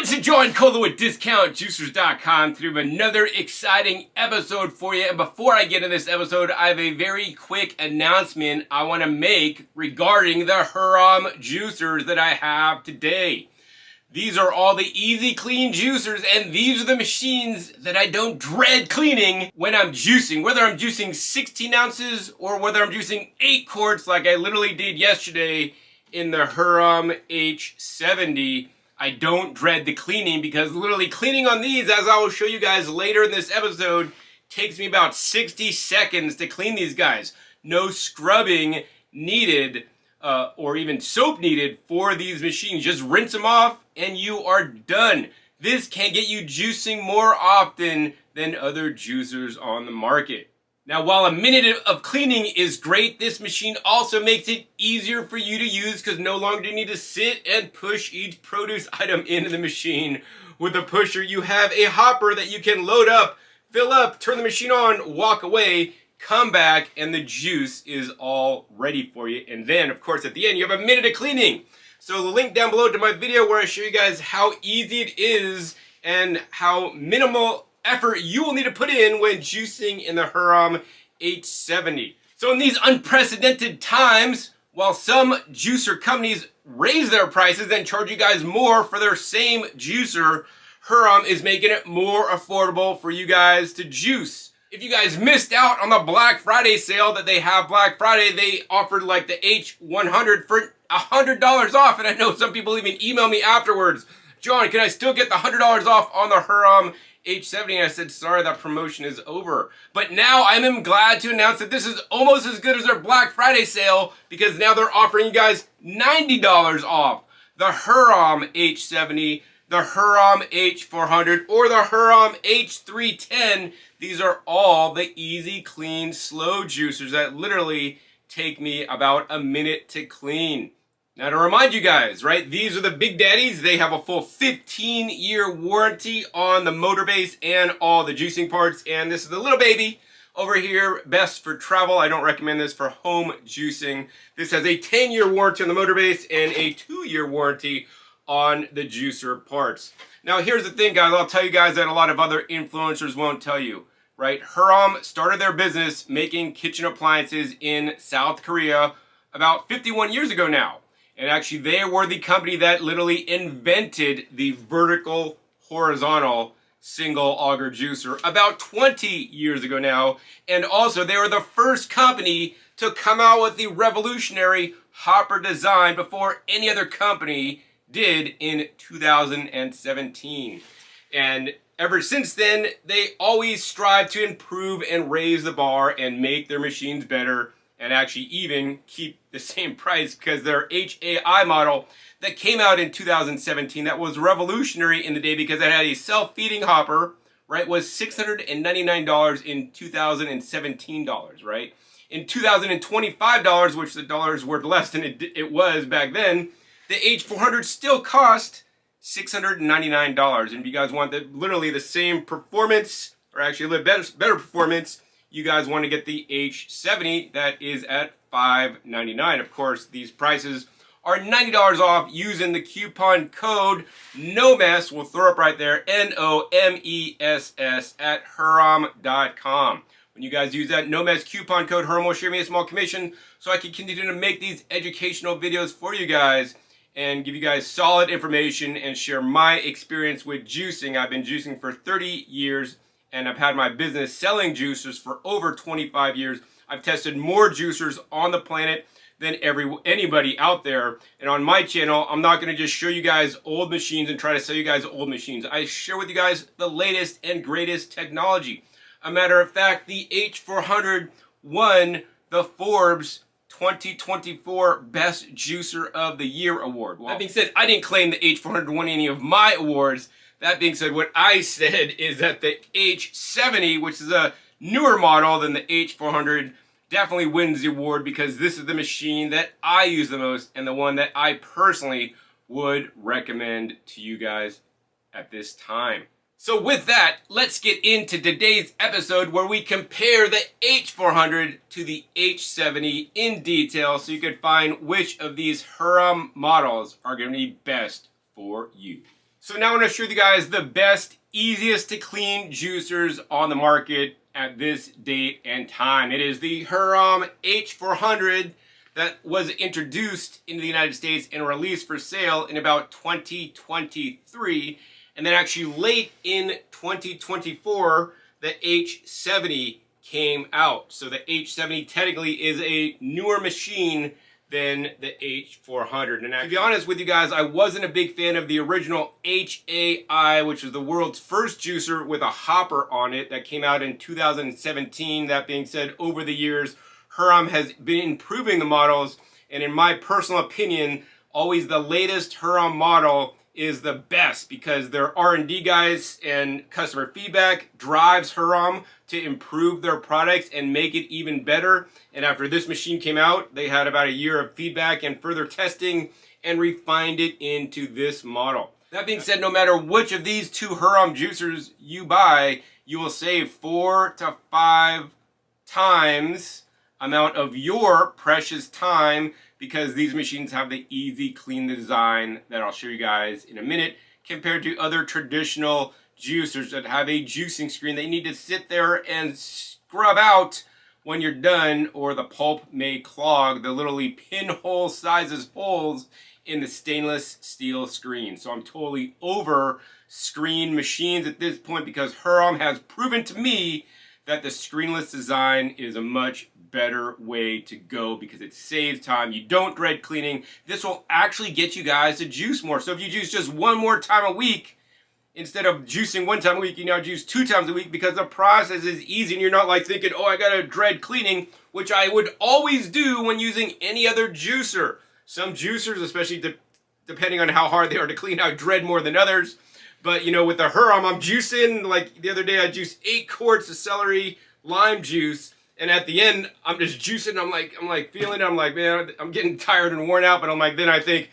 To join Cola with discountjuicers.com through another exciting episode for you. And before I get into this episode, I have a very quick announcement I want to make regarding the Hurom juicers that I have today. These are all the easy clean juicers, and these are the machines that I don't dread cleaning when I'm juicing. Whether I'm juicing 16 ounces or whether I'm juicing 8 quarts like I literally did yesterday in the Hurom H400. I don't dread the cleaning because literally cleaning on these, as I will show you guys later in this episode, takes me about 60 seconds to clean these guys. No scrubbing needed or even soap needed for these machines. Just rinse them off and you are done. This can get you juicing more often than other juicers on the market. Now, while a minute of cleaning is great, this machine also makes it easier for you to use because no longer do you need to sit and push each produce item into the machine. With a pusher, you have a hopper that you can load up, fill up, turn the machine on, walk away, come back, and the juice is all ready for you. And then, of course, at the end, you have a minute of cleaning. So the link down below to my video where I show you guys how easy it is and how minimal effort you will need to put in when juicing in the Hurom H400. So in these unprecedented times, while some juicer companies raise their prices and charge you guys more for their same juicer, Hurom is making it more affordable for you guys to juice. If you guys missed out on the Black Friday sale that they have Black Friday, they offered like the H100 for $100 off, and I know some people even email me afterwards, John, can I still get the $100 off on the Hurom H400? And I said, sorry, that promotion is over. But now I'm glad to announce that this is almost as good as their Black Friday sale because now they're offering you guys $90 off the Hurom H400, the Hurom H400, or the Hurom H310. These are all the easy, clean, slow juicers that literally take me about a minute to clean. Now to remind you guys, right, these are the big daddies. They have a full 15-year warranty on the motor base and all the juicing parts. And this is the little baby over here, best for travel. I don't recommend this for home juicing. This has a 10-year warranty on the motor base and a 2-year warranty on the juicer parts. Now here's the thing, guys. I'll tell you guys that a lot of other influencers won't tell you, right? Hurom started their business making kitchen appliances in South Korea about 51 years ago now. And actually, they were the company that literally invented the vertical horizontal single auger juicer about 20 years ago now. And also, they were the first company to come out with the revolutionary hopper design before any other company did in 2017. And ever since then, they always strive to improve and raise the bar and make their machines better, and actually even keep the same price because their HAI model that came out in 2017 that was revolutionary in the day because it had a self-feeding hopper, right, was $699 in 2017 dollars, right? In 2025 dollars, which the dollar is worth less than it was back then, the H400 still cost $699. And if you guys want literally the same performance, or actually a little better performance, you guys want to get the H400 that is at $599. Of course, these prices are $90 off using the coupon code NOMESS. We'll throw up right there, NOMESS at Hurom.com. When you guys use that NOMESS coupon code, Hurom will share me a small commission so I can continue to make these educational videos for you guys and give you guys solid information and share my experience with juicing. I've been juicing for 30 years. And I've had my business selling juicers for over 25 years. I've tested more juicers on the planet than anybody out there. And on my channel, I'm not going to just show you guys old machines and try to sell you guys old machines. I share with you guys the latest and greatest technology. A matter of fact, the H400 won the Forbes 2024 Best Juicer of the Year award. Well, that being said, I didn't claim the H400 won any of my awards. That being said, what I said is that the H400, which is a newer model than the H400, definitely wins the award because this is the machine that I use the most and the one that I personally would recommend to you guys at this time. So with that, let's get into today's episode where we compare the H400 to the H70 in detail so you can find which of these Hurom models are going to be best for you. So now I want to show you guys the best, easiest to clean juicers on the market at this date and time. It is the Hurom H400 that was introduced into the United States and released for sale in about 2023. And then actually late in 2024, the H70 came out. So the H70 technically is a newer machine than the H400. And to be honest with you guys, I wasn't a big fan of the original HAI, which was the world's first juicer with a hopper on it that came out in 2017. That being said, over the years, Hurom has been improving the models. And in my personal opinion, always the latest Hurom model is the best because their R&D guys and customer feedback drives Hurom to improve their products and make it even better. And after this machine came out, they had about a year of feedback and further testing and refined it into this model. That being said, no matter which of these two Hurom juicers you buy, you will save 4 to 5 times amount of your precious time because these machines have the easy clean design that I'll show you guys in a minute compared to other traditional juicers that have a juicing screen that you need to sit there and scrub out when you're done, or the pulp may clog the literally pinhole sizes holes in the stainless steel screen. So I'm totally over screen machines at this point because Hurom has proven to me that the screenless design is a much better way to go because it saves time. You don't dread cleaning. This will actually get you guys to juice more. So if you juice just one more time a week, instead of juicing one time a week, you now juice 2 times a week because the process is easy and you're not like thinking, oh, I gotta dread cleaning, which I would always do when using any other juicer. Some juicers, especially depending on how hard they are to clean, I dread more than others. But you know, with the Hurom, I'm juicing, like the other day I juiced 8 quarts of celery lime juice. And at the end, I'm just juicing. I'm like feeling it. I'm like, man, I'm getting tired and worn out. But I'm like, then I think,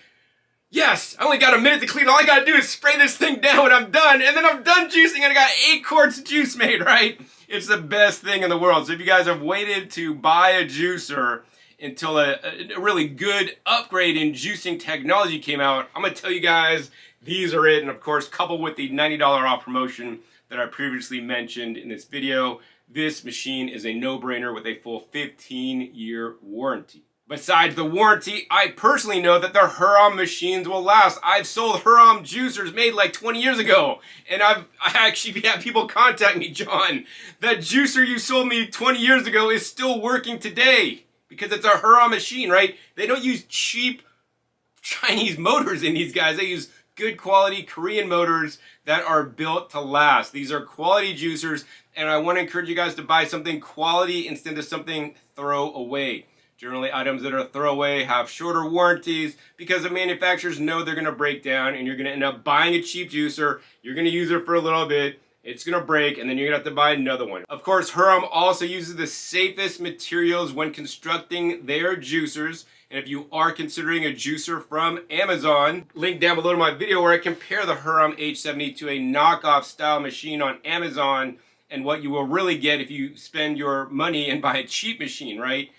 yes, I only got a minute to clean. All I got to do is spray this thing down and I'm done. And then I'm done juicing and I got 8 quarts of juice made, right? It's the best thing in the world. So if you guys have waited to buy a juicer until a really good upgrade in juicing technology came out, I'm going to tell you guys, these are it. And of course, coupled with the $90 off promotion that I previously mentioned in this video, this machine is a no-brainer with a full 15-year warranty. Besides the warranty, I personally know that the Hurom machines will last. I've sold Hurom juicers made like 20 years ago, and I actually had people contact me, John, that juicer you sold me 20 years ago is still working today because it's a Hurom machine, right? They don't use cheap Chinese motors in these guys. They use good quality Korean motors that are built to last. These are quality juicers, and I want to encourage you guys to buy something quality instead of something throw away. Generally, items that are throwaway have shorter warranties because the manufacturers know they're going to break down, and you're going to end up buying a cheap juicer. You're going to use it for a little bit. It's going to break, and then you're going to have to buy another one. Of course, Hurom also uses the safest materials when constructing their juicers. And if you are considering a juicer from Amazon, link down below to my video where I compare the Hurom H70 to a knockoff style machine on Amazon and what you will really get if you spend your money and buy a cheap machine, right?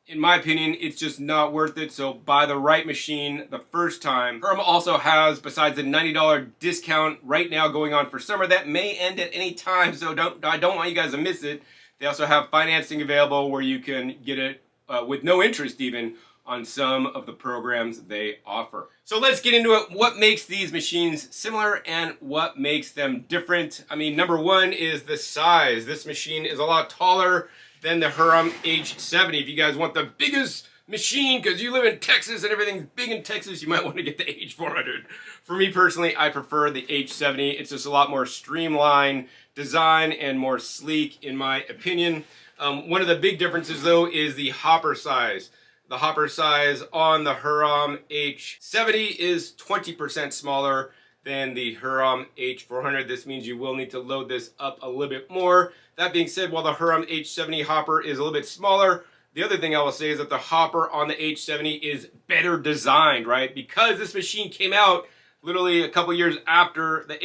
In my opinion, it's just not worth it, so buy the right machine the first time. Hurom also has, besides the $90 discount right now going on for summer, that may end at any time, so I don't want you guys to miss it. They also have financing available where you can get it with no interest even on some of the programs they offer. So let's get into it. What makes these machines similar and what makes them different? I mean, number one is the size. This machine is a lot taller than the Hurom H70. If you guys want the biggest machine, because you live in Texas and everything's big in Texas, you might want to get the H400. For me personally, I prefer the H70. It's just a lot more streamlined design and more sleek in my opinion. One of the big differences though is the hopper size. The hopper size on the Hurom H70 is 20% smaller than the Hurom H400. This means you will need to load this up a little bit more. That being said, while the Hurom H70 hopper is a little bit smaller, the other thing I will say is that the hopper on the H70 is better designed, right? Because this machine came out literally a couple years after the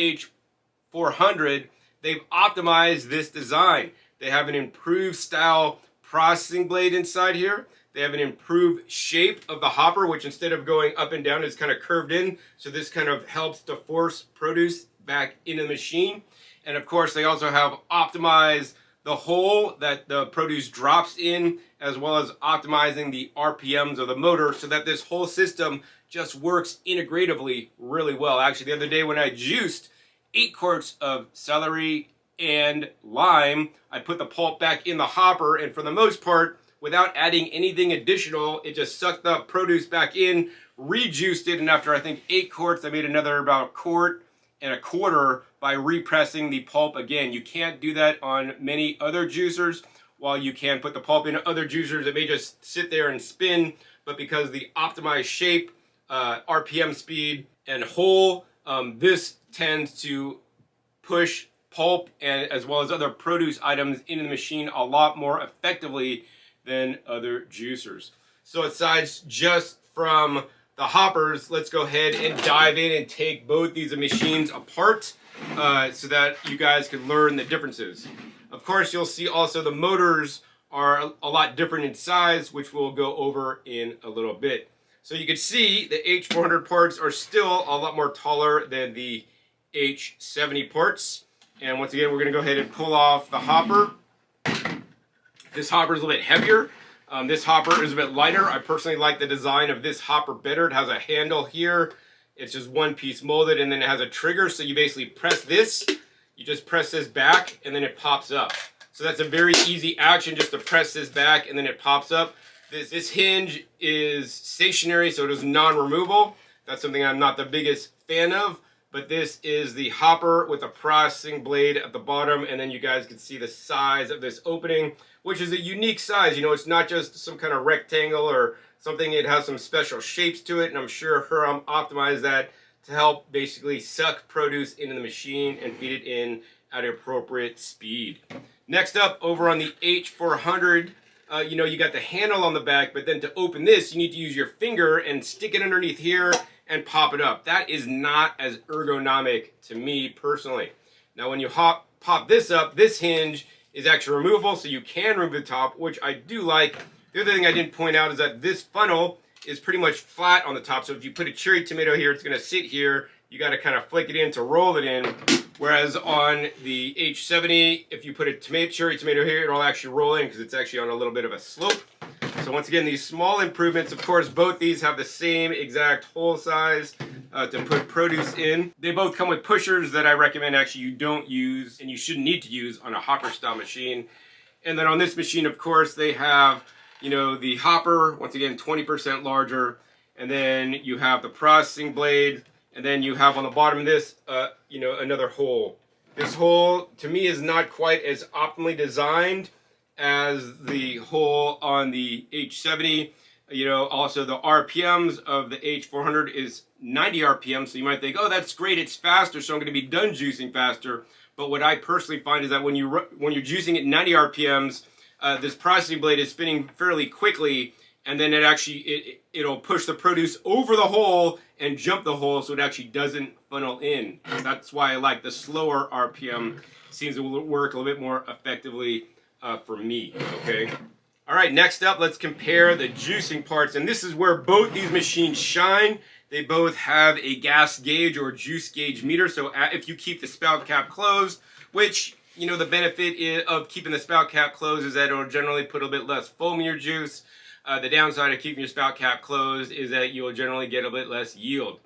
H400, they've optimized this design. They have an improved style processing blade inside here. They have an improved shape of the hopper, which instead of going up and down is kind of curved in. So this kind of helps to force produce back into the machine. And of course, they also have optimized the hole that the produce drops in, as well as optimizing the RPMs of the motor so that this whole system just works integratively really well. Actually, the other day when I juiced 8 quarts of celery and lime, I put the pulp back in the hopper, and for the most part, without adding anything additional, it just sucked the produce back in, rejuiced it, and after I think 8 quarts, I made another about 1.25 quarts by repressing the pulp again. You can't do that on many other juicers. While you can put the pulp in other juicers, it may just sit there and spin, but because the optimized shape, RPM speed, and hole, this tends to push pulp and as well as other produce items into the machine a lot more effectively than other juicers. So aside just from the hoppers, let's go ahead and dive in and take both these machines apart so that you guys can learn the differences. Of course, you'll see also the motors are a lot different in size, which we'll go over in a little bit. So you can see the H400 parts are still a lot more taller than the H70 parts. And once again, we're going to go ahead and pull off the hopper. This hopper is a little bit heavier. This hopper is a bit lighter. I personally like the design of this hopper better. It has a handle here. It's just one piece molded, and then it has a trigger. So you basically press this. You just press this back, and then it pops up. So that's a very easy action, just to press this back, and then it pops up. This hinge is stationary, so it is non-removable. That's something I'm not the biggest fan of. But this is the hopper with a processing blade at the bottom, and then you guys can see the size of this opening, which is a unique size. You know, it's not just some kind of rectangle or something. It has some special shapes to it, and I'm sure Hurom optimized that to help basically suck produce into the machine and feed it in at an appropriate speed. Next up, over on the H400, you know, you got the handle on the back, but then to open this, you need to use your finger and stick it underneath here and pop it up. That is not as ergonomic to me personally. Now when you pop this up, this hinge is actually removable, so you can remove the top, which I do like. The other thing I didn't point out is that this funnel is pretty much flat on the top, so if you put a cherry tomato here, it's gonna sit here. You gotta kind of flick it in to roll it in. Whereas on the H70, if you put a cherry tomato here, it'll actually roll in because it's actually on a little bit of a slope. So once again, these small improvements, of course, both these have the same exact hole size to put produce in. They both come with pushers that I recommend actually you don't use and you shouldn't need to use on a hopper style machine. And then on this machine, of course, they have, you know, the hopper, once again, 20% larger. And then you have the processing blade. And then you have on the bottom of this, you know, another hole. This hole, to me, is not quite as optimally designed as the hole on the H70. You know, also the RPMs of the H400 is 90 RPM, so you might think, oh, that's great, it's faster, so I'm going to be done juicing faster. But what I personally find is that when you're juicing at 90 RPMs, this processing blade is spinning fairly quickly, and then it'll push the produce over the hole and jump the hole, so it actually doesn't funnel in. That's why I like the slower RPM. Seems to work a little bit more effectively for me, okay? All right, next up, let's compare the juicing parts, and this is where both these machines shine. They both have a gas gauge or juice gauge meter, so if you keep the spout cap closed, which, you know, the benefit of keeping the spout cap closed is that it'll generally put a bit less foam in your juice. The downside of keeping your spout cap closed is that you'll generally get a bit less yield.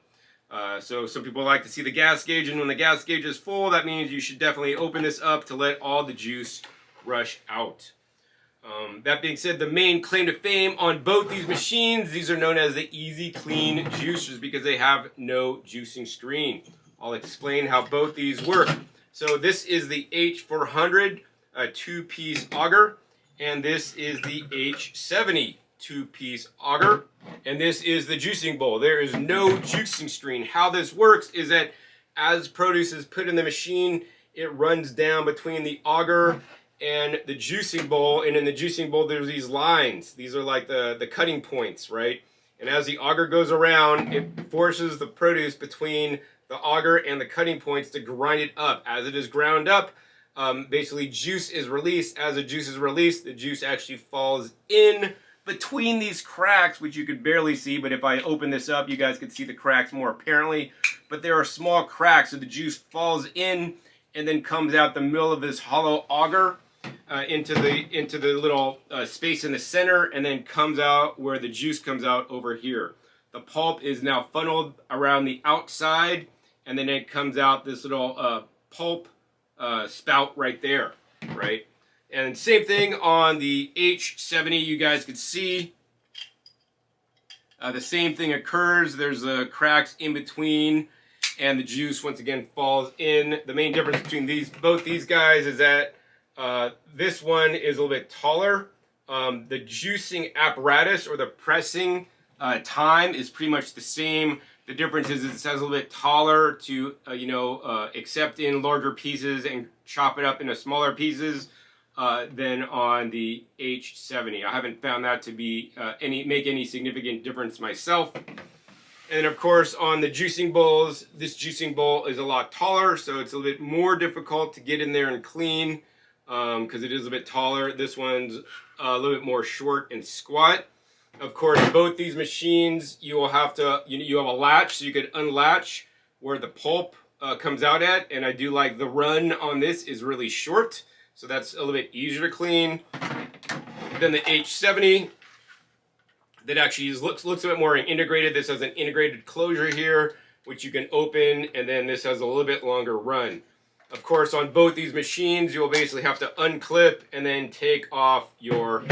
So some people like to see the gas gauge, and when the gas gauge is full, that means you should definitely open this up to let all the juice rush out. That being said, the main claim to fame on both these machines, these are known as the Easy Clean juicers because they have no juicing screen. I'll explain how both these work. So this is the H400 two-piece auger, and this is the H70 two-piece auger, and this is the juicing bowl. There is no juicing screen. How this works is that as produce is put in the machine, it runs down between the auger and the juicing bowl, and in the juicing bowl there's these lines. These are like the cutting points, right? And as the auger goes around, it forces the produce between the auger and the cutting points to grind it up. As it is ground up, basically juice is released. As the juice is released, the juice actually falls in between these cracks, which you could barely see, but if I open this up, you guys could see the cracks more apparently. But there are small cracks, so the juice falls in and then comes out the middle of this hollow auger into the little space in the center, and then comes out where the juice comes out over here. The pulp is now funneled around the outside, and then it comes out this little pulp spout right there, right? And same thing on the H70, you guys could see the same thing occurs. There's cracks in between, and the juice once again falls in. The main difference between both these guys is that this one is a little bit taller. The juicing apparatus or the pressing time is pretty much the same. The difference is it has a little bit taller to accept in larger pieces and chop it up into smaller pieces than on the H70. I haven't found that to be make any significant difference myself. And of course, on the juicing bowls, this juicing bowl is a lot taller, so it's a little bit more difficult to get in there and clean because it is a bit taller. This one's a little bit more short and squat. Of course, both these machines, you will have to, you have a latch, so you could unlatch where the pulp comes out at. And I do like the run on this is really short, so that's a little bit easier to clean. Then the H70, that actually looks a bit more integrated. This has an integrated closure here, which you can open, and then this has a little bit longer run. Of course, on both these machines, you'll basically have to unclip and then take off your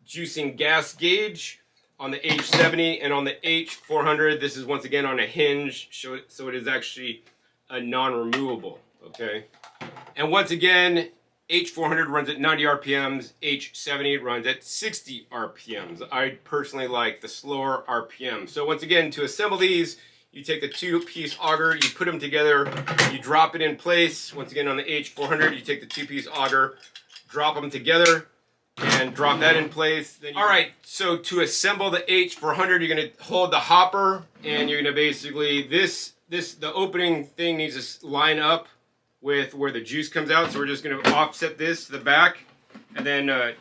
juicing gas gauge on the H70, and on the H400, this is once again on a hinge, so it is actually a non-removable, okay? And once again, H400 runs at 90 RPMs, H70 runs at 60 RPMs. I personally like the slower RPM. So once again, to assemble these, you take the two-piece auger, you put them together, you drop it in place. Once again, on the H400, you take the two-piece auger, drop them together, and drop that in place. All right, so to assemble the H400, you're gonna hold the hopper, and you're gonna basically, the opening thing needs to line up with where the juice comes out. So we're just gonna offset this to the back, and then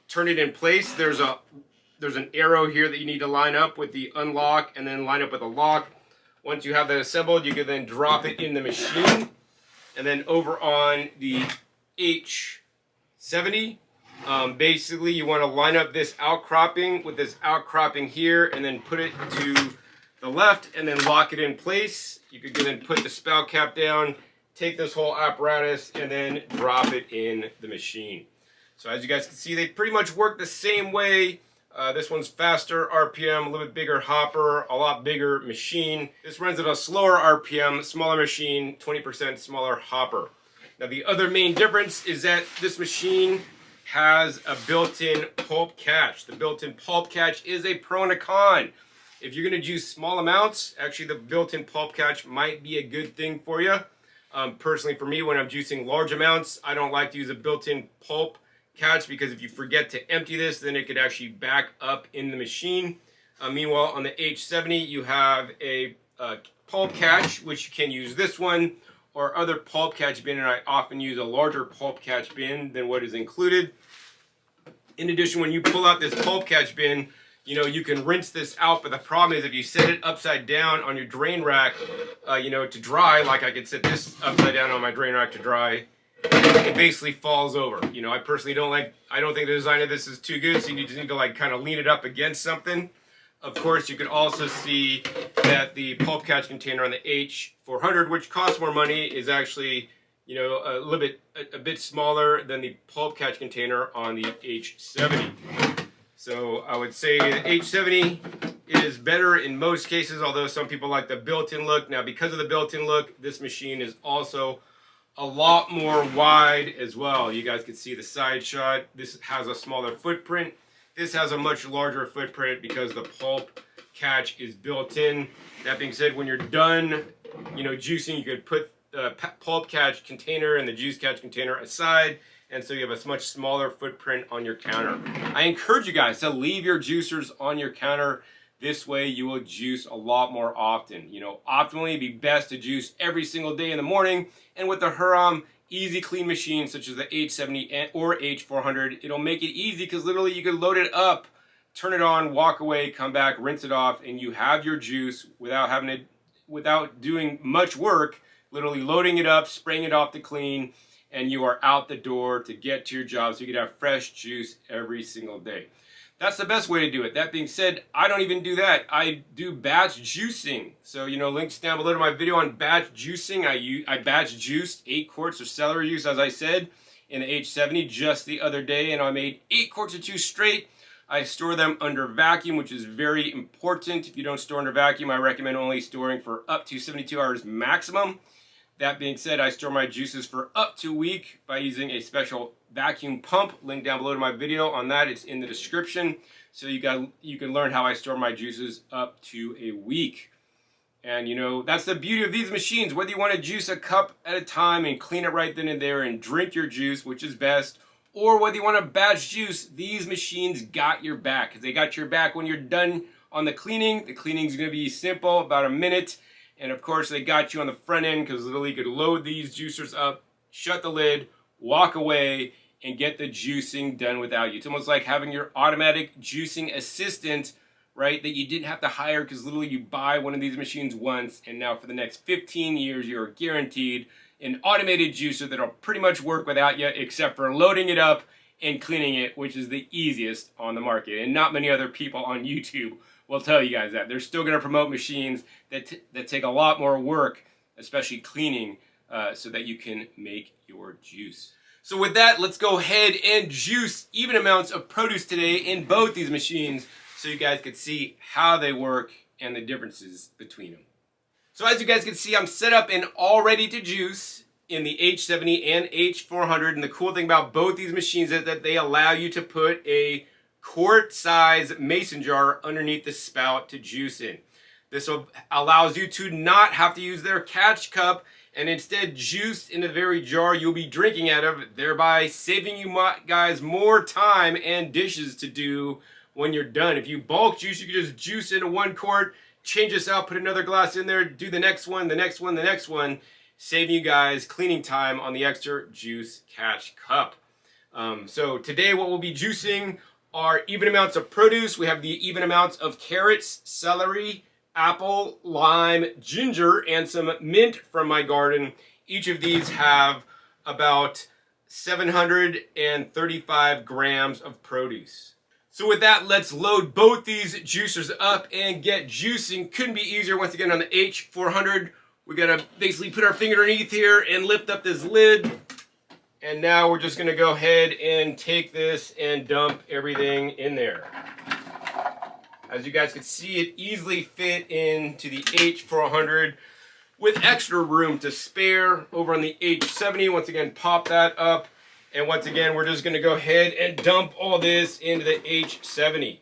turn it in place. There's an arrow here that you need to line up with the unlock, and then line up with the lock. Once you have that assembled, you can then drop it in the machine. And then over on the H70, basically you want to line up this outcropping with this outcropping here, and then put it to the left, and then lock it in place. You could then put the spout cap down, take this whole apparatus, and then drop it in the machine. So as you guys can see, they pretty much work the same way. This one's faster RPM, a little bit bigger hopper, a lot bigger machine. This runs at a slower RPM, smaller machine, 20% smaller hopper. Now the other main difference is that this machine has a built-in pulp catch. The built-in pulp catch is a pro and a con. If you're going to juice small amounts, actually the built-in pulp catch might be a good thing for you. Personally, for me, when I'm juicing large amounts, I don't like to use a built-in pulp catch, because if you forget to empty this, then it could actually back up in the machine. Meanwhile, on the H70, you have a pulp catch, which you can use this one or other pulp catch bin, and I often use a larger pulp catch bin than what is included. In addition, when you pull out this pulp catch bin, you can rinse this out, but the problem is if you set it upside down on your drain rack, to dry, like I could set this upside down on my drain rack to dry, it basically falls over. I personally I don't think the design of this is too good, so you just need to kind of lean it up against something. Of course, you can also see that the pulp catch container on the H400, which costs more money, is actually, a bit smaller than the pulp catch container on the H70. So I would say the H70 is better in most cases, although some people like the built-in look. Now, because of the built-in look, this machine is also a lot more wide as well. You guys can see the side shot. This has a smaller footprint. This has a much larger footprint because the pulp catch is built in. That being said, when you're done, juicing, you could put the pulp catch container and the juice catch container aside, and so you have a much smaller footprint on your counter. I encourage you guys to leave your juicers on your counter. This way you will juice a lot more often. You know, optimally it'd be best to juice every single day in the morning, and with the Hurom easy clean machine such as the H70 or H400, it'll make it easy because literally you can load it up, turn it on, walk away, come back, rinse it off, and you have your juice without doing much work, literally loading it up, spraying it off to clean, and you are out the door to get to your job so you can have fresh juice every single day. That's the best way to do it. That being said, I don't even do that. I do batch juicing. So, you know, links down below to my video on batch juicing. I batch juiced 8 quarts of celery juice, as I said, in the H70 just the other day, and I made 8 quarts of juice straight. I store them under vacuum, which is very important. If you don't store under vacuum, I recommend only storing for up to 72 hours maximum. That being said, I store my juices for up to a week by using a special vacuum pump. Link down below to my video on that. It's in the description. So you can learn how I store my juices up to a week. And you know, that's the beauty of these machines. Whether you want to juice a cup at a time and clean it right then and there and drink your juice, which is best, or whether you want to batch juice, these machines got your back. Because they got your back when you're done on the cleaning. The cleaning is going to be simple, about a minute. And of course, they got you on the front end because literally you could load these juicers up, shut the lid, walk away, and get the juicing done without you. It's almost like having your automatic juicing assistant, right, that you didn't have to hire because literally you buy one of these machines once, and now for the next 15 years, you're guaranteed an automated juicer that'll pretty much work without you, except for loading it up and cleaning it, which is the easiest on the market. And not many other people on YouTube will tell you guys that. They're still going to promote machines that take a lot more work, especially cleaning, so that you can make your juice. So with that, let's go ahead and juice even amounts of produce today in both these machines so you guys can see how they work and the differences between them. So as you guys can see, I'm set up and all ready to juice in the H70 and H400. And the cool thing about both these machines is that they allow you to put a quart-size mason jar underneath the spout to juice in. This allows you to not have to use their catch cup and instead juice in the very jar you'll be drinking out of, thereby saving you guys more time and dishes to do when you're done. If you bulk juice, you can just juice into 1 quart, change this out, put another glass in there, do the next one, the next one, the next one, saving you guys cleaning time on the extra juice catch cup. So today what we'll be juicing are even amounts of produce. We have the even amounts of carrots, celery, apple, lime, ginger, and some mint from my garden. Each of these have about 735 grams of produce. So with that, let's load both these juicers up and get juicing. Couldn't be easier. Once again, on the H400, we gotta basically put our finger underneath here and lift up this lid. And now we're just gonna go ahead and take this and dump everything in there. As you guys can see, it easily fit into the H400 with extra room to spare. Over on the H70, once again, pop that up. And once again, we're just going to go ahead and dump all this into the H70.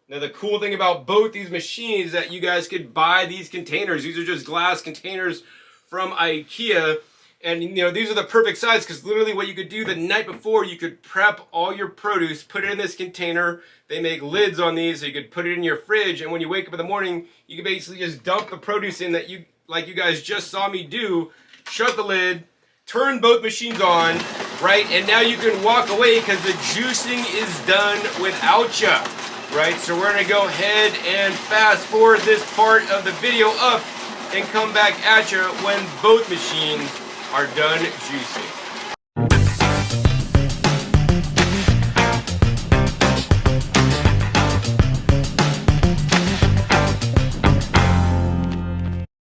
Now, the cool thing about both these machines is that you guys could buy these containers. These are just glass containers from IKEA. And, you know, these are the perfect size because literally what you could do the night before, you could prep all your produce, put it in this container. They make lids on these so you could put it in your fridge. And when you wake up in the morning, you can basically just dump the produce in that like you guys just saw me do, shut the lid, turn both machines on, right? And now you can walk away because the juicing is done without you, right? So we're gonna go ahead and fast forward this part of the video up and come back at you when both machines are done juicing.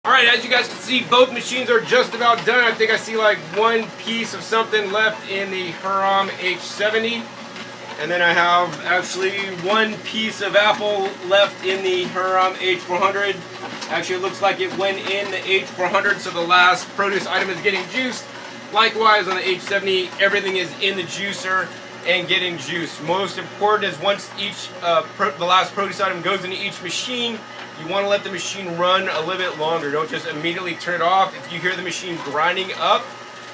Alright, as you guys can see, both machines are just about done. I think I see like one piece of something left in the Hurom H70. And then I have actually one piece of apple left in the Hurom H400. Actually, it looks like it went in the H400, so the last produce item is getting juiced. Likewise, on the H70, everything is in the juicer and getting juiced. Most important is once the last produce item goes into each machine, you want to let the machine run a little bit longer. Don't just immediately turn it off. If you hear the machine grinding up,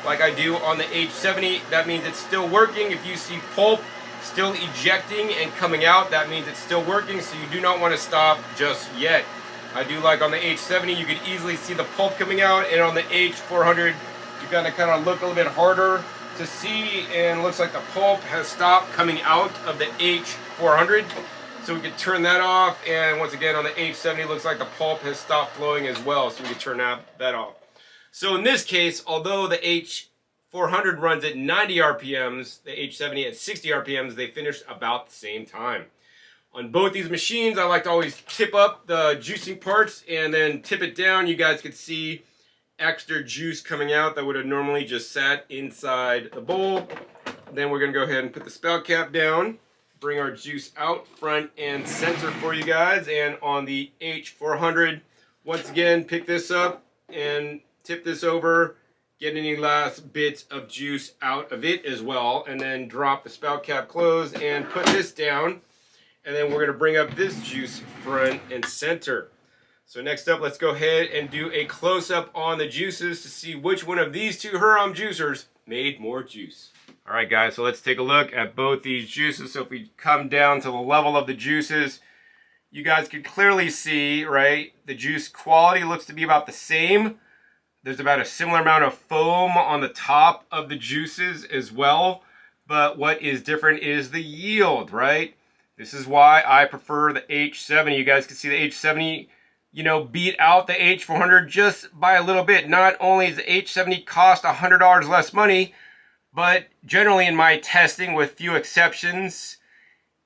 like I do on the H70, that means it's still working. If you see Pulp still ejecting and coming out. That means it's still working, so you do not want to stop just yet. I do like on the H70, you could easily see the pulp coming out, and on the H400, you gotta kind of look a little bit harder to see, and it looks like the pulp has stopped coming out of the H400. So we could turn that off, and once again on the H70, it looks like the pulp has stopped flowing as well, so we could turn that off. So in this case, although the H400 runs at 90 RPMs, the H70 at 60 RPMs, they finished about the same time. On both these machines, I like to always tip up the juicing parts and then tip it down. You guys could see extra juice coming out that would have normally just sat inside the bowl. Then we're going to go ahead and put the spout cap down, bring our juice out front and center for you guys. And on the H400, once again, pick this up and tip this over, get any last bits of juice out of it as well, and then drop the spout cap closed and put this down. And then we're going to bring up this juice front and center. So next up, let's go ahead and do a close-up on the juices to see which one of these two Hurom juicers made more juice. All right, guys, so let's take a look at both these juices. So if we come down to the level of the juices, you guys can clearly see, right, the juice quality looks to be about the same. There's about a similar amount of foam on the top of the juices as well. But what is different is the yield, right? This is why I prefer the H70. You guys can see the H70, you know, beat out the H400 just by a little bit. Not only does the H70 cost $100 less money, but generally in my testing, with few exceptions,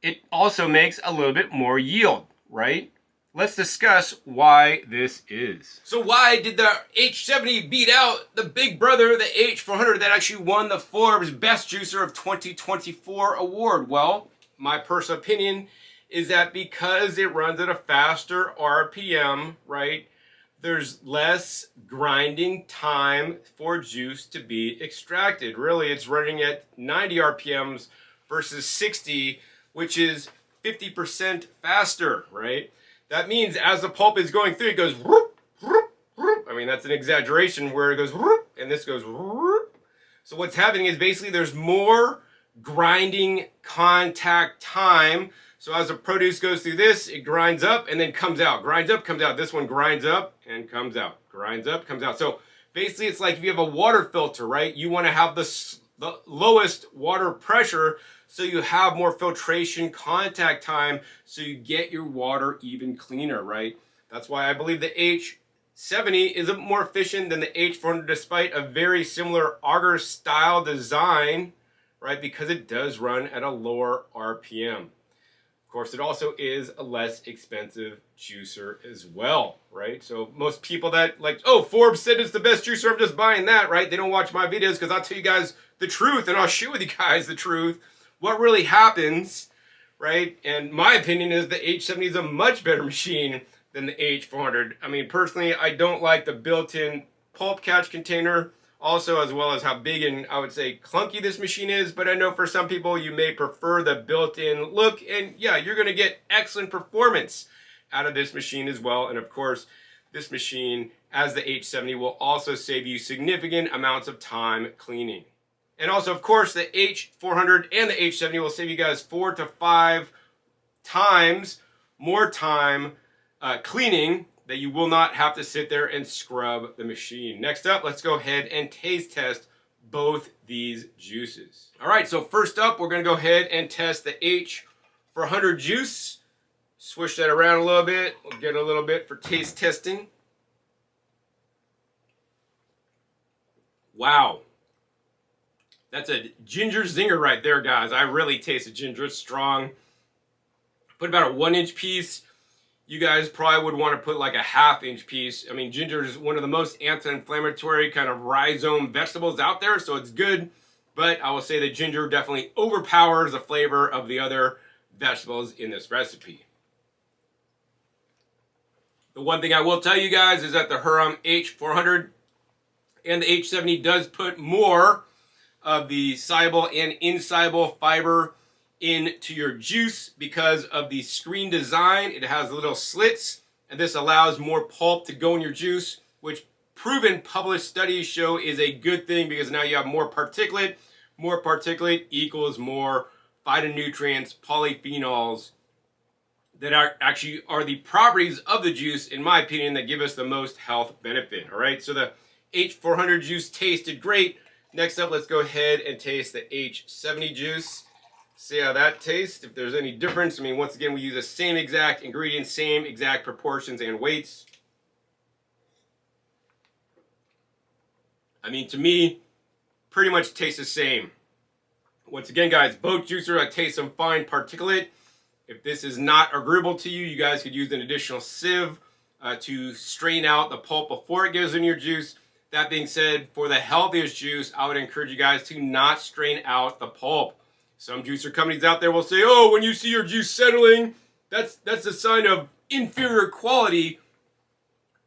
it also makes a little bit more yield, right? Let's discuss why this is. So why did the H70 beat out the big brother, the H400, that actually won the Forbes Best Juicer of 2024 award? Well, my personal opinion is that because it runs at a faster RPM, right, there's less grinding time for juice to be extracted. Really, it's running at 90 RPMs versus 60, which is 50% faster, right? That means as the pulp is going through, it goes whoop, whoop, whoop. I mean, that's an exaggeration where it goes whoop, and this goes whoop. So what's happening is basically there's more grinding contact time. So as the produce goes through this, it grinds up and then comes out. Grinds up, comes out. This one grinds up and comes out. Grinds up, comes out. So basically it's like if you have a water filter, right? You want to have the lowest water pressure so you have more filtration contact time so you get your water even cleaner, right? That's why I believe the H70 is a bit more efficient than the H400 despite a very similar auger style design, right? Because it does run at a lower RPM. Of course, it also is a less expensive juicer as well, right? So most people that like, oh, Forbes said it's the best juicer, I'm just buying that, right? They don't watch my videos because I'll tell you guys the truth and I'll share with you guys the truth. What really happens, right? And my opinion is the H70 is a much better machine than the H400. I mean, personally, I don't like the built-in pulp catch container, also as well as how big and I would say clunky this machine is, but I know for some people you may prefer the built-in look, and yeah, you're gonna get excellent performance out of this machine as well. And of course, this machine, as the H70, will also save you significant amounts of time cleaning. And also, of course, the H400 and the H70 will save you guys 4 to 5 times more time cleaning that you will not have to sit there and scrub the machine. Next up, let's go ahead and taste test both these juices. All right, so first up, we're gonna go ahead and test the H400 juice. Swish that around a little bit. We'll get a little bit for taste testing. Wow. That's a ginger zinger right there, guys. I really taste the ginger. It's strong. Put about a 1-inch piece. You guys probably would want to put like a 1/2-inch piece. I mean, ginger is one of the most anti-inflammatory kind of rhizome vegetables out there, so it's good. But I will say that ginger definitely overpowers the flavor of the other vegetables in this recipe. The one thing I will tell you guys is that the Hurom H400 and the H70 does put more of the soluble and insoluble fiber into your juice because of the screen design. It has little slits, and this allows more pulp to go in your juice, which proven published studies show is a good thing because now you have more particulate. More particulate equals more phytonutrients, polyphenols that actually are the properties of the juice, in my opinion, that give us the most health benefit. All right, so the H400 juice tasted great. Next up, let's go ahead and taste the H70 juice. See how that tastes, if there's any difference. I mean, once again, we use the same exact ingredients, same exact proportions and weights. I mean, to me, pretty much tastes the same. Once again, guys, both juicers, I taste some fine particulate. If this is not agreeable to you, you guys could use an additional sieve to strain out the pulp before it goes in your juice. That being said, for the healthiest juice, I would encourage you guys to not strain out the pulp. Some juicer companies out there will say, oh, when you see your juice settling, that's a sign of inferior quality.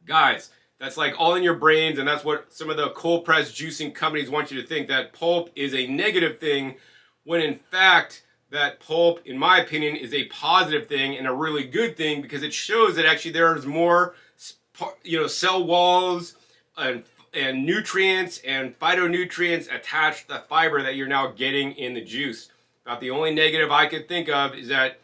Guys, that's like all in your brains, and that's what some of the cold press juicing companies want you to think, that pulp is a negative thing, when in fact, that pulp, in my opinion, is a positive thing and a really good thing, because it shows that actually there's more, cell walls and nutrients and phytonutrients attached to the fiber that you're now getting in the juice. About the only negative I could think of is that,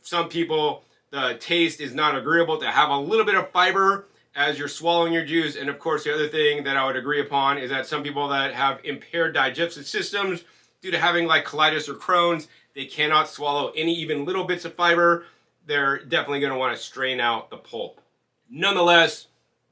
some people, the taste is not agreeable to have a little bit of fiber as you're swallowing your juice. And of course, the other thing that I would agree upon is that some people that have impaired digestive systems due to having like colitis or Crohn's, they cannot swallow any even little bits of fiber. They're definitely going to want to strain out the pulp. Nonetheless,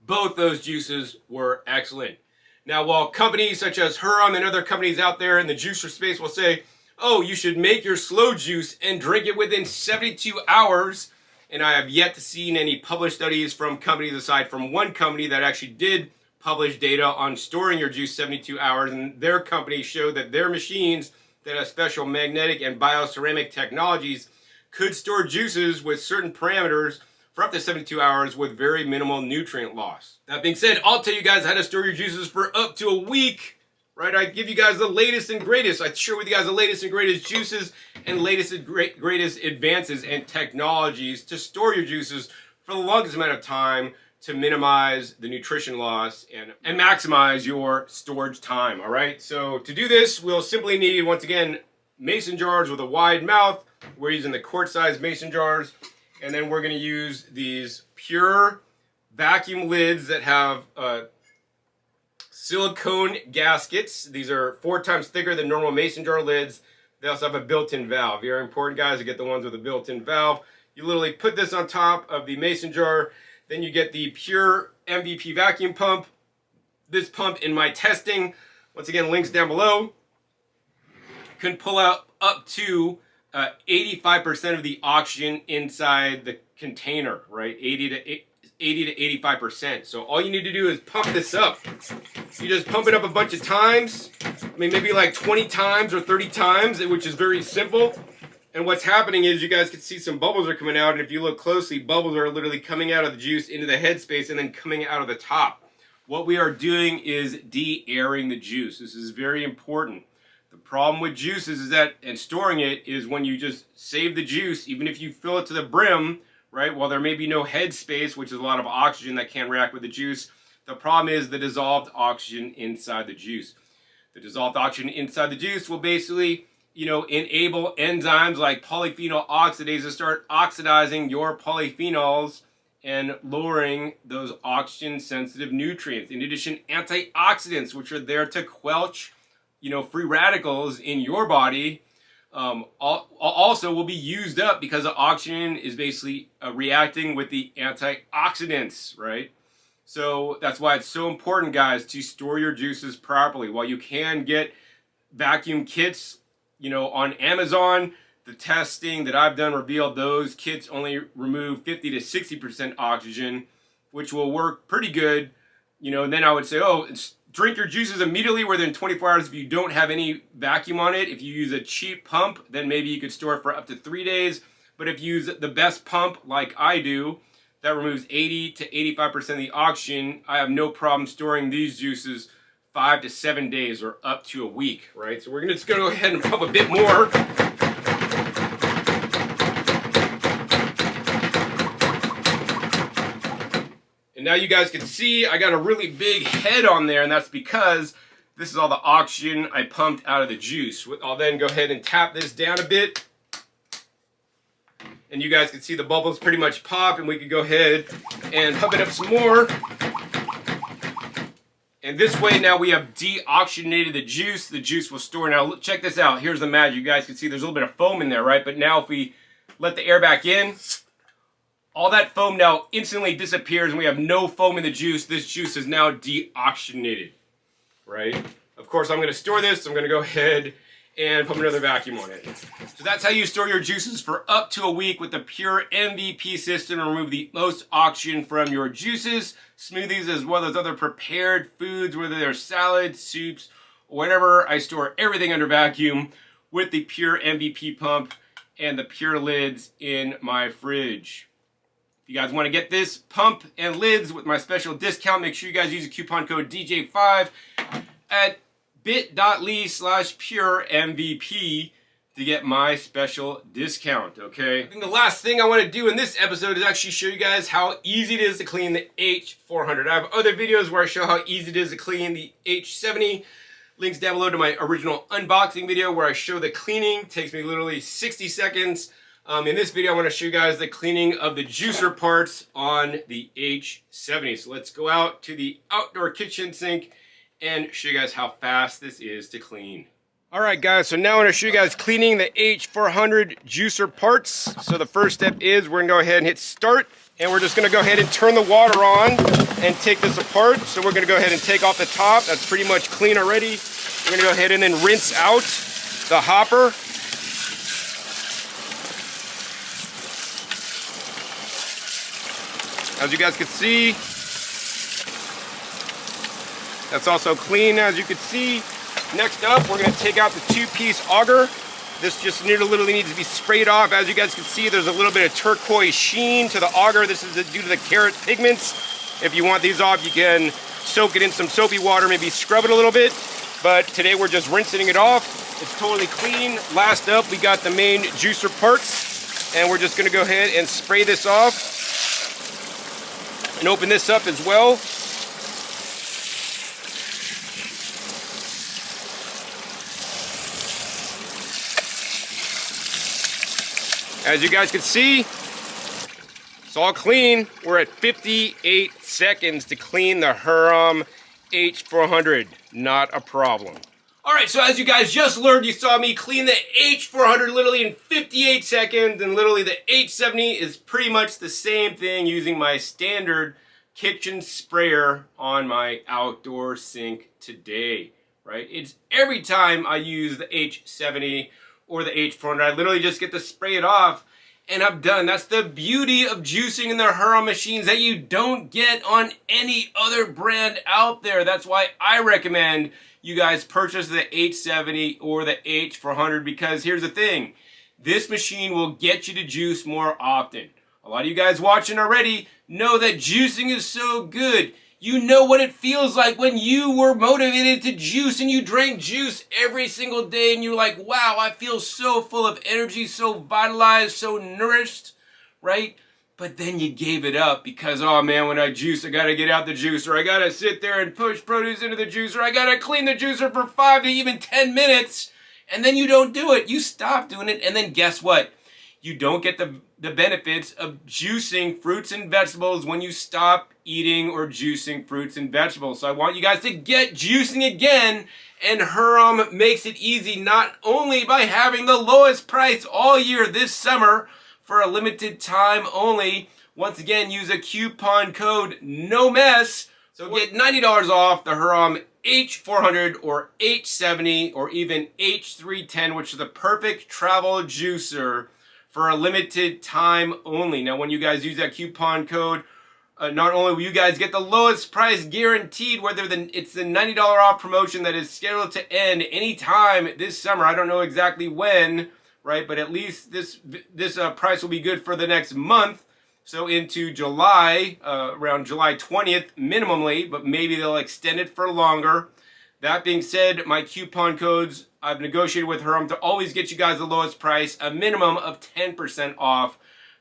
both those juices were excellent. Now, while companies such as Hurom and other companies out there in the juicer space will say, oh, you should make your slow juice and drink it within 72 hours. And I have yet to see any published studies from companies, aside from one company that actually did publish data on storing your juice 72 hours. And their company showed that their machines that have special magnetic and bioceramic technologies could store juices with certain parameters for up to 72 hours with very minimal nutrient loss. That being said, I'll tell you guys how to store your juices for up to a week. Right, I give you guys the latest and greatest. I share with you guys the latest and greatest juices and latest and greatest advances and technologies to store your juices for the longest amount of time to minimize the nutrition loss and maximize your storage time. All right, so to do this, we'll simply need, once again, mason jars with a wide mouth. We're using the quart-sized mason jars, and then we're going to use these pure vacuum lids that have silicone gaskets. These are 4 times thicker than normal mason jar lids. They also have a built-in valve. Very important, guys, to get the ones with a built-in valve. You literally put this on top of the mason jar. Then you get the pure MVP vacuum pump. This pump, in my testing, once again, links down below, can pull out up to 85% of the oxygen inside the container, right? 80 to 85%. So all you need to do is pump this up. You just pump it up a bunch of times. I mean, maybe like 20 times or 30 times, which is very simple. And what's happening is you guys can see some bubbles are coming out. And if you look closely, bubbles are literally coming out of the juice into the headspace and then coming out of the top. What we are doing is de-airing the juice. This is very important. The problem with juices is that, and storing it, is when you just save the juice, even if you fill it to the brim, right, while there may be no head space, which is a lot of oxygen that can react with the juice, the problem is the dissolved oxygen inside the juice. The dissolved oxygen inside the juice will basically, enable enzymes like polyphenol oxidase to start oxidizing your polyphenols and lowering those oxygen-sensitive nutrients. In addition, antioxidants, which are there to quelch, free radicals in your body, also will be used up because the oxygen is basically reacting with the antioxidants, right? So that's why it's so important, guys, to store your juices properly. While you can get vacuum kits, on Amazon, the testing that I've done revealed those kits only remove 50 to 60% oxygen, which will work pretty good. And then I would say, drink your juices immediately within 24 hours if you don't have any vacuum on it. If you use a cheap pump, then maybe you could store it for up to 3 days. But if you use the best pump like I do, that removes 80 to 85% of the oxygen, I have no problem storing these juices 5 to 7 days or up to a week, right? So we're just gonna go ahead and pump a bit more. And now you guys can see I got a really big head on there, and that's because This is all the oxygen I pumped out of the juice. I'll then go ahead and tap this down a bit. And you guys can see the bubbles pretty much pop, and we can go ahead and pump it up some more. And this way now we have deoxygenated the juice. The juice will store. Now check this out. Here's the magic. You guys can see there's a little bit of foam in there, right? But now if we let the air back in, all that foam now instantly disappears and we have no foam in the juice. This juice is now deoxygenated, right? Of course, I'm going to store this. I'm going to go ahead and put another vacuum on it. So that's how you store your juices for up to a week with the pure MVP system to remove the most oxygen from your juices, smoothies, as well as other prepared foods, whether they're salads, soups, or whatever. I store everything under vacuum with the pure MVP pump and the pure lids in my fridge. If you guys want to get this pump and lids with my special discount, make sure you guys use the coupon code DJ5 at bit.ly/puremvp to get my special discount, okay? I think the last thing I want to do in this episode is actually show you guys how easy it is to clean the H400. I have other videos where I show how easy it is to clean the H70. Links down below to my original unboxing video where I show the cleaning. It takes me literally 60 seconds. In this video, I want to show you guys the cleaning of the juicer parts on the H70. So let's go out to the outdoor kitchen sink and show you guys how fast this is to clean. All right, guys, so now I'm going to show you guys cleaning the H400 juicer parts. So the first step is we're going to go ahead and hit start, and we're just going to go ahead and turn the water on and take this apart. So we're going to go ahead and take off the top. That's pretty much clean already. We're going to go ahead and then rinse out the hopper. As you guys can see, that's also clean, as you can see. Next up, we're going to take out the two-piece auger. This just literally needs to be sprayed off. As you guys can see, there's a little bit of turquoise sheen to the auger. This is due to the carrot pigments. If you want these off, you can soak it in some soapy water, maybe scrub it a little bit. But today we're just rinsing it off. It's totally clean. Last up, we got the main juicer parts. And we're just going to go ahead and spray this off. And open this up as well. As you guys can see, it's all clean. We're at 58 seconds to clean the Hurom H400. Not a problem. All right, so as you guys just learned, you saw me clean the H400 literally in 58 seconds, and literally the H70 is pretty much the same thing using my standard kitchen sprayer on my outdoor sink today, right? It's every time I use the H70 or the H400, I literally just get to spray it off and I'm done. That's the beauty of juicing in the Hurom machines that you don't get on any other brand out there. That's why I recommend you guys purchase the H70 or the H400, because here's the thing. This machine will get you to juice more often. A lot of you guys watching already know that juicing is so good. You know what it feels like when you were motivated to juice and you drank juice every single day and you're like, wow, I feel so full of energy, so vitalized, so nourished, right? But then you gave it up because, oh man, when I juice, I gotta get out the juicer. I gotta sit there and push produce into the juicer. I gotta clean the juicer for 5 to even 10 minutes. And then you don't do it. You stop doing it. And then guess what? You don't get the benefits of juicing fruits and vegetables when you stop eating or juicing fruits and vegetables. So I want you guys to get juicing again. And Hurom makes it easy not only by having the lowest price all year this summer, for a limited time only. Once again, use a coupon code NOMESS. So get $90 off the Hurom H400 or H70 or even H310, which is the perfect travel juicer for a limited time only. Now, when you guys use that coupon code, not only will you guys get the lowest price guaranteed, whether it's the $90 off promotion that is scheduled to end anytime this summer. I don't know exactly when, right? But at least this price will be good for the next month. So into July, around July 20th minimally, but maybe they'll extend it for longer. That being said, my coupon codes, I've negotiated with Hurom to always get you guys the lowest price, a minimum of 10% off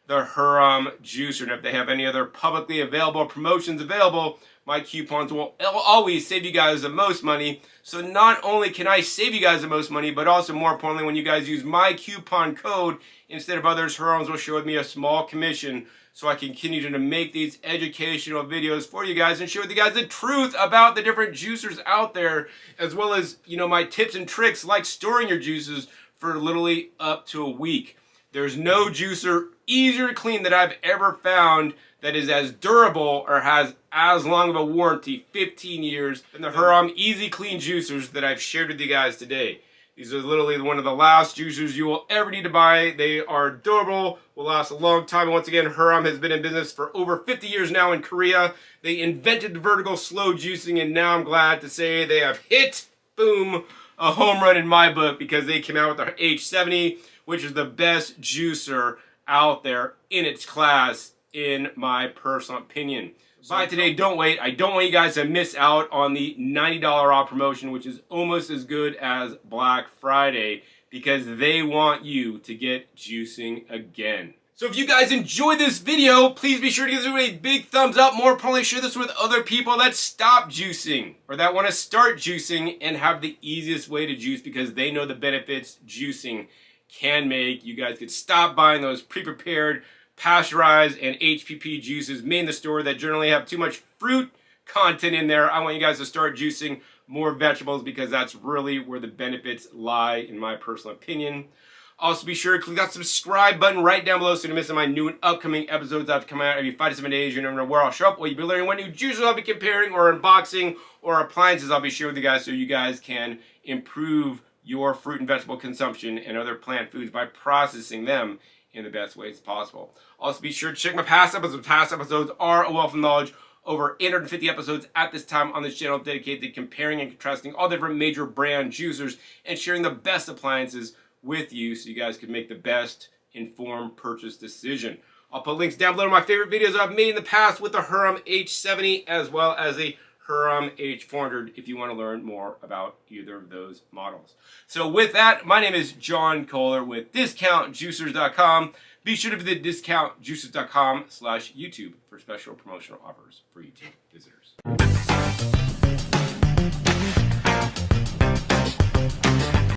the Hurom juicer. And if they have any other publicly available promotions available, my coupons will always save you guys the most money. So not only can I save you guys the most money, but also more importantly, when you guys use my coupon code instead of others, Huroms will share with me a small commission so I can continue to make these educational videos for you guys and share with you guys the truth about the different juicers out there, as well as, you know, my tips and tricks like storing your juices for literally up to a week. There's no juicer easier to clean that I've ever found that is as durable or has as long of a warranty, 15 years, than the Hurom Easy Clean juicers that I've shared with you guys today. These are literally one of the last juicers you will ever need to buy. They are durable, will last a long time. And once again, Hurom has been in business for over 50 years now in Korea. They invented vertical slow juicing, and now I'm glad to say they have hit, boom, a home run in my book, because they came out with their H70, which is the best juicer out there in its class, in my personal opinion. Buy today, don't wait. I don't want you guys to miss out on the $90 off promotion, which is almost as good as Black Friday, because they want you to get juicing again. So if you guys enjoyed this video, please be sure to give this a big thumbs up. More importantly, share this with other people that stop juicing or that want to start juicing and have the easiest way to juice, because they know the benefits juicing can make. You guys could stop buying those pre-prepared, pasteurized, and HPP juices made in the store that generally have too much fruit content in there. I want you guys to start juicing more vegetables, because that's really where the benefits lie, in my personal opinion. Also, be sure to click that subscribe button right down below so you don't miss my new and upcoming episodes that have come out every 5 to 7 days. You never know where I'll show up, or you'll be learning what new juicers I'll be comparing or unboxing, or appliances I'll be sharing with you guys, so you guys can improve your fruit and vegetable consumption and other plant foods by processing them in the best ways possible. Also, be sure to check my past episodes. Past episodes are a wealth of knowledge. Over 850 episodes at this time on this channel dedicated to comparing and contrasting all different major brand juicers and sharing the best appliances with you, so you guys can make the best informed purchase decision. I'll put links down below to my favorite videos I've made in the past with the Hurom H70 as well as the Hurom H400 if you want to learn more about either of those models. So with that, my name is John Kohler with discountjuicers.com. Be sure to visit discountjuicers.com/YouTube for special promotional offers for YouTube visitors.